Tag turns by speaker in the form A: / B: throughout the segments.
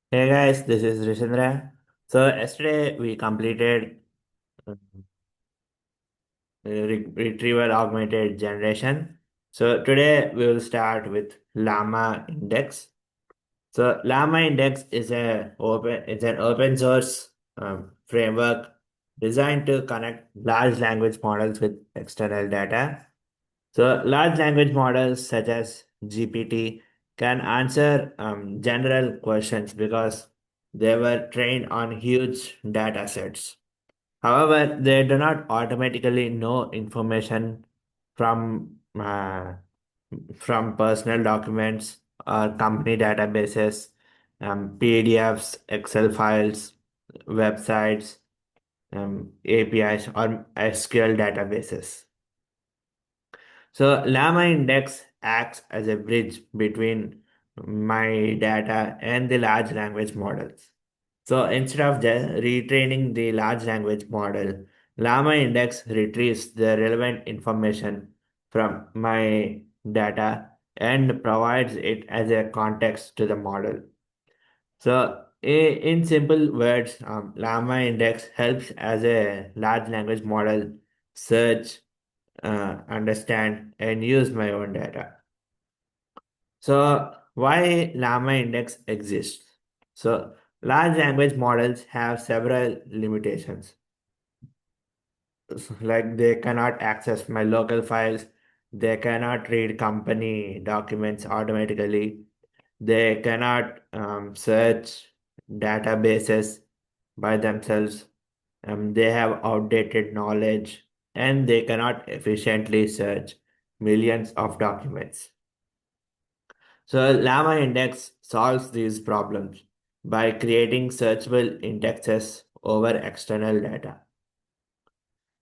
A: Hey guys, this is Rishindra. So yesterday we completed uh, retrieval augmented generation. So today we will start with Llama Index. So Llama Index is an open source framework designed to connect large language models with external data. So large language models such as GPT can answer general questions because they were trained on huge data sets. However, they do not automatically know information from personal documents or company databases, PDFs, Excel files, websites, APIs, or SQL databases. So Llama Index acts as a bridge between my data and the large language models. So instead of retraining the large language model, Llama Index retrieves the relevant information from my data and provides it as a context to the model. So in simple words, Llama Index helps as a large language model search, understand, and use my own data. So, why Llama Index exists? So, large language models have several limitations. Like they cannot access my local files, they cannot read company documents automatically, they cannot search databases by themselves, they have outdated knowledge, and they cannot efficiently search millions of documents. So Llama Index solves these problems by creating searchable indexes over external data.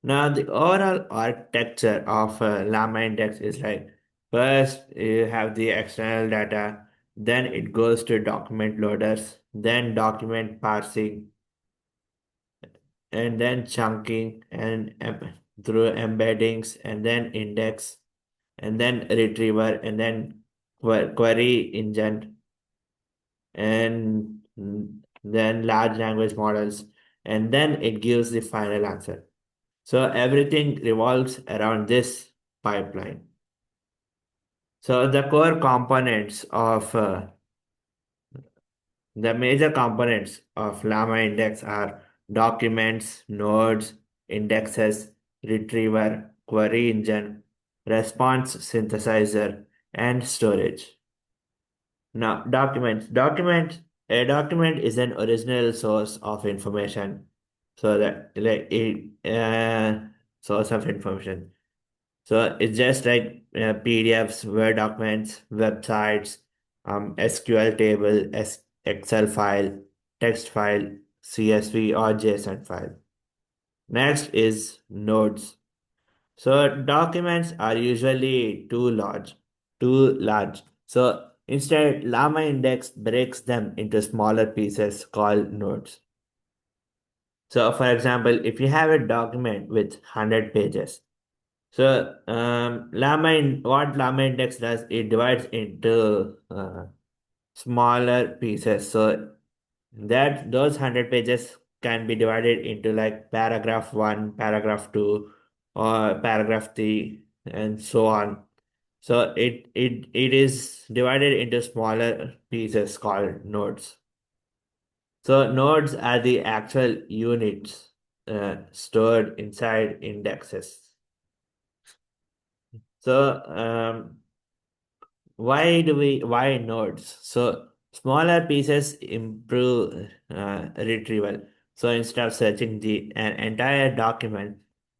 A: Now, the overall architecture of Llama Index is like first you have the external data, then it goes to document loaders, then document parsing, and then chunking and through embeddings, and then index, and then retriever, and then query engine, and then large language models, and then it gives the final answer. So everything revolves around this pipeline. So the major components of Llama Index are documents, nodes, indexes, retriever, query engine, response synthesizer, and storage. Now, a document is an original source of information. So that like source of information. So it's just like PDFs, Word documents, websites, SQL table, Excel file, text file, CSV or JSON file. Next is nodes. So documents are usually too large. So instead, Llama Index breaks them into smaller pieces called nodes. So for example, if you have a document with 100 pages, so what Llama Index does, it divides into smaller pieces. So that those 100 pages can be divided into like paragraph 1, paragraph 2, or paragraph 3, and so on. So it is divided into smaller pieces called nodes. So nodes are the actual units stored inside indexes. So why nodes? So smaller pieces improve retrieval. So instead of searching an entire document,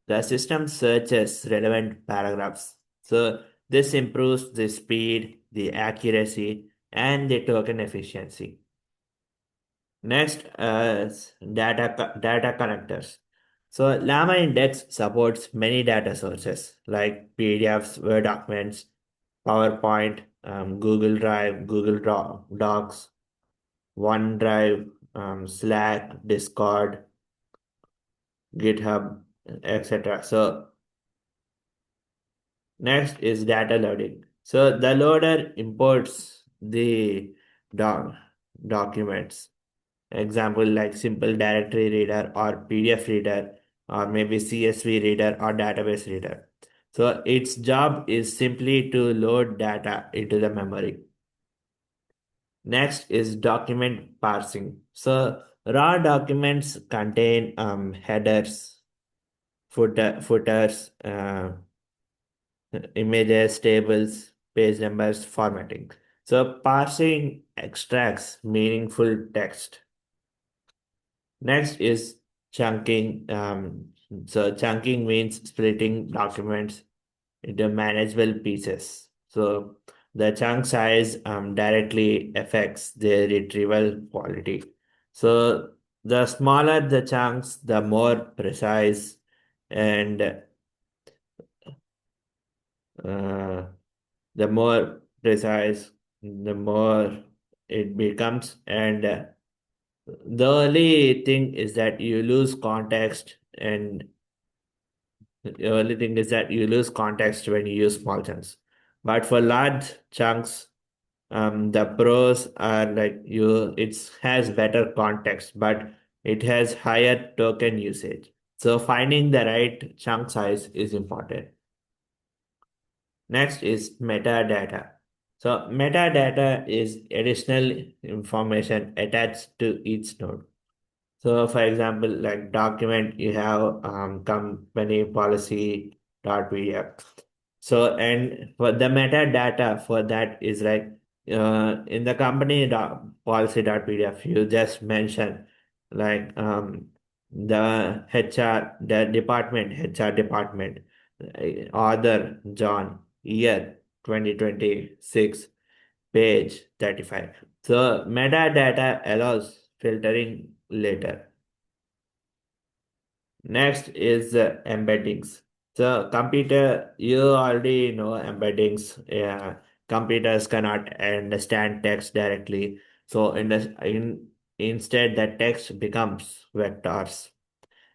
A: the system searches relevant paragraphs. So this improves the speed, the accuracy, and the token efficiency. Next is data connectors. So Llama Index supports many data sources like PDFs, Word documents, PowerPoint, Google Drive, Docs, OneDrive, Slack, Discord, GitHub, etc. So next is data loading. So the loader imports the doc- documents. Example like simple directory reader or PDF reader or maybe CSV reader or database reader. So its job is simply to load data into the memory. Next is document parsing. So raw documents contain headers, footers, images, tables, page numbers, formatting. So parsing extracts meaningful text. Next is chunking. So chunking means splitting documents into manageable pieces. So the chunk size directly affects the retrieval quality. So the smaller the chunks, the more precise and uh, the more precise, the more it becomes. And the only thing is that you lose context, and the only thing is that you lose context when you use small chunks. But for large chunks, the pros are like it has better context, but it has higher token usage. So finding the right chunk size is important. Next is metadata. So metadata is additional information attached to each node. So for example, like document, you have company policy dot PDF. So and for the metadata for that is like in the company policy dot PDF, you just mention like the HR, the department, HR department, author John, year 2026, page 35. So metadata allows filtering later. Next is embeddings. So computer, you already know embeddings. Yeah, computers cannot understand text directly. So instead, the text becomes vectors,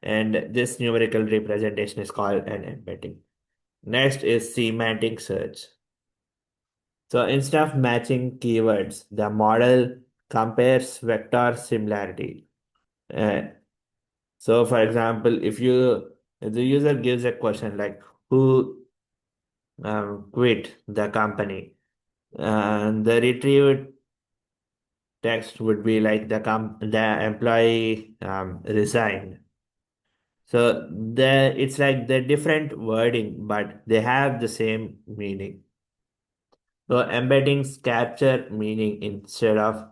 A: and this numerical representation is called an embedding. Next is semantic search. So instead of matching keywords, the model compares vector similarity. Uh, So, for example, if the user gives a question like who quit the company, and the retrieved text would be like the employee resigned. So it's like the different wording, but they have the same meaning. So embeddings capture meaning instead of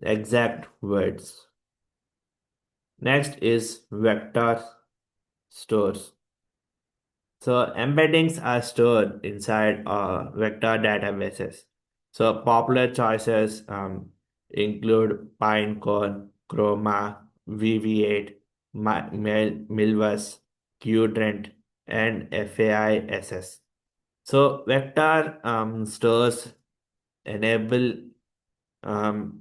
A: exact words. Next is vector stores. So embeddings are stored inside vector databases. So popular choices include Pinecone, Chroma, VV8, Milvus, Qtrent, and FAISS. So vector stores enable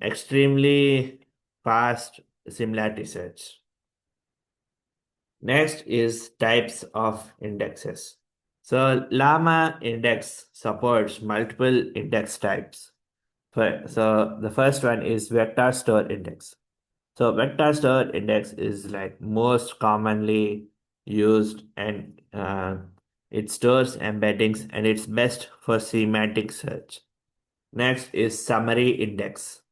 A: extremely fast similarity search. Next is types of indexes. So Llama Index supports multiple index types. So the first one is vector store index. So vector store index is like most commonly used, and it stores embeddings and it's best for semantic search. Next is summary index.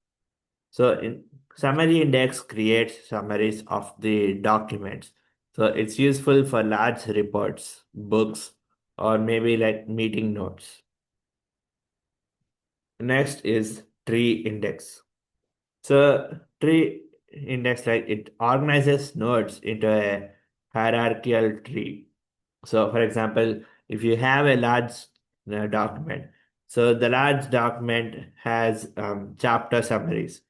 A: So in summary index creates summaries of the documents. So it's useful for large reports, books, or maybe like meeting notes. Next is tree index. So tree index, like it organizes nodes into a hierarchical tree. So for example, if you have a large document, so the large document has chapter summaries.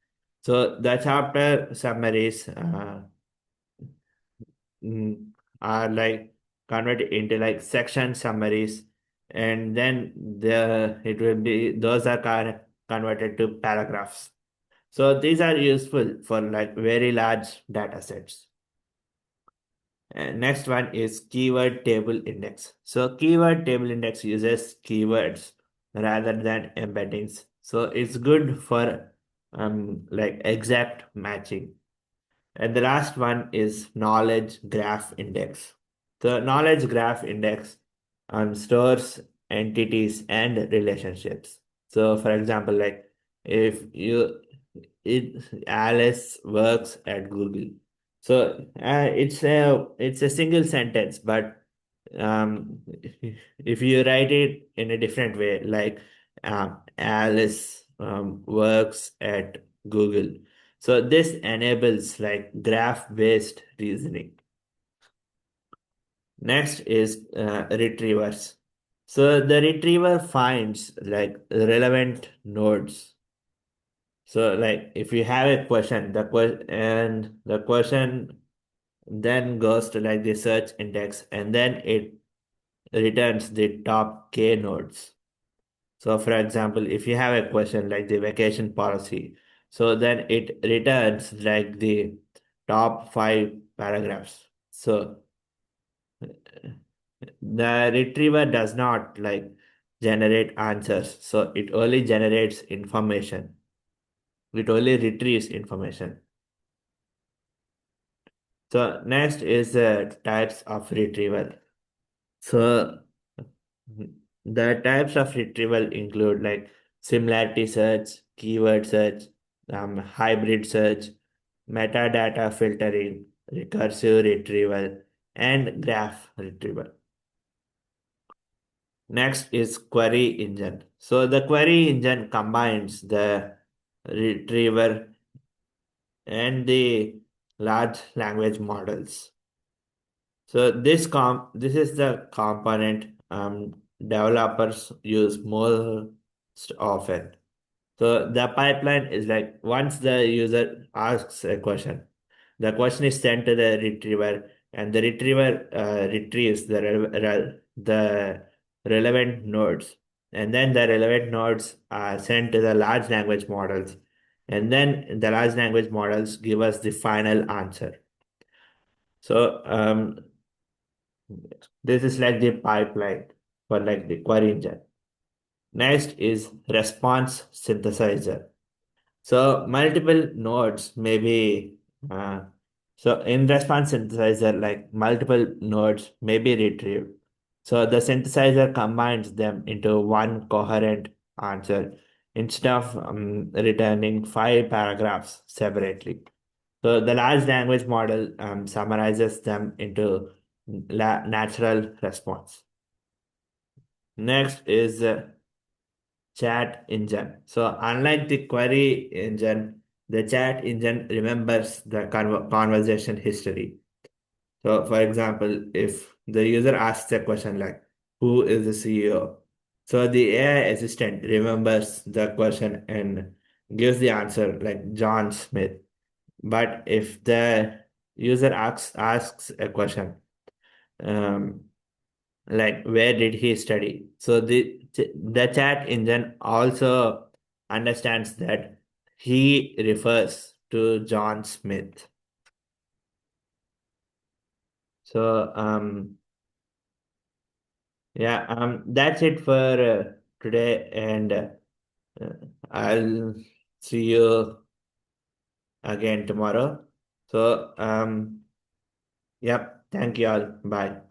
A: So the chapter summaries mm, are like converted into like section summaries, and then it will be those are converted to paragraphs. So these are useful for like very large data sets. And next one is keyword table index. So keyword table index uses keywords rather than embeddings. So it's good for like exact matching. And the last one is knowledge graph index. The knowledge graph index stores entities and relationships. So, for example, like if you Alice works at Google, so it's a single sentence, but um, if you write it in a different way, like Alice works at Google, so this enables like graph-based reasoning. Next is retrievers. So the retriever finds like relevant nodes. So like if you have a question, the question then goes to like the search index and then it returns the top k nodes. So for example, if you have a question like the vacation policy, so then it returns like the top five paragraphs. So the retriever does not like generate answers. So it only generates information. It only retrieves information. So next is the types of retrieval. So the types of retrieval include like similarity search, keyword search, hybrid search, metadata filtering, recursive retrieval, and graph retrieval. Next is query engine. So the query engine combines the retriever and the large language models. So this is the component developers use most often. So the pipeline is like once the user asks a question, the question is sent to the retriever, and the retriever retrieves the relevant nodes, and then the relevant nodes are sent to the large language models, and then the large language models give us the final answer. So this is like the pipeline for like the query engine. Next is response synthesizer. So multiple nodes may be uh, so in response synthesizer, like multiple nodes may be retrieved. So the synthesizer combines them into one coherent answer instead of returning five paragraphs separately. So the large language model summarizes them into natural response. Next is chat engine. So unlike the query engine, the chat engine remembers the conversation history. So for example, if the user asks a question like, who is the CEO? So the AI assistant remembers the question and gives the answer like John Smith. But if the user asks a question, um, like where did he study, so the chat engine also understands that he refers to John Smith. So yeah, that's it for today, and I'll see you again tomorrow. So yep, thank you all, bye.